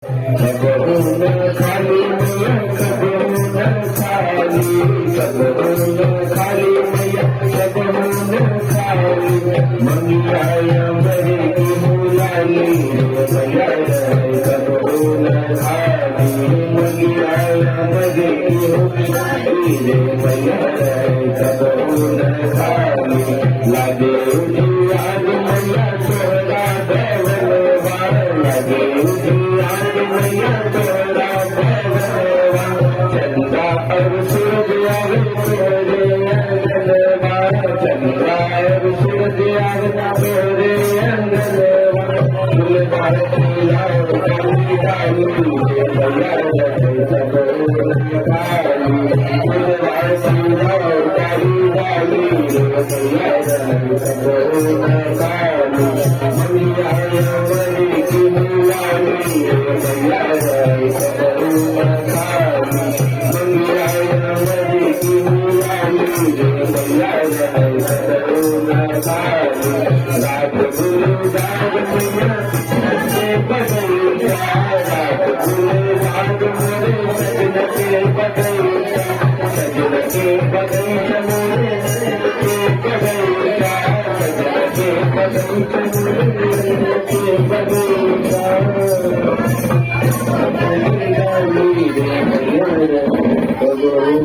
सबहुन खाली मैया सबहुन खाली सबहुन खाली मैया सबहुन खाली मंगिया मरे की मुलाली मैया सबहुन खाली मंगिया मरे की मुलाली मैया सबहुन खाली लागे उजियार मैया तोरा देवलवा लागे उजियार मैया तोरा देवलवा चंदा और सूर्य तोरे अंगनवा चंदा और सूर्य तोरे अंगनवा फूलदार फूला काली डाली मैया सबहुन खाली फूलदार फूला काली डाली मैया सबहुन खाली मंगिया मरे की मुलाली मैया सबहुन खाली मंगिया मरे की मुलाली मैया सबहुन खाली रात गुरु जाग मैया सच्चे बदलता रात गुरु जाग मोरे सजन के बदलता सजन के बदलता मोरे सजन के बदलता सजन के बदलता मोरे के बदलता अपनी डाली रे मैया सबहुन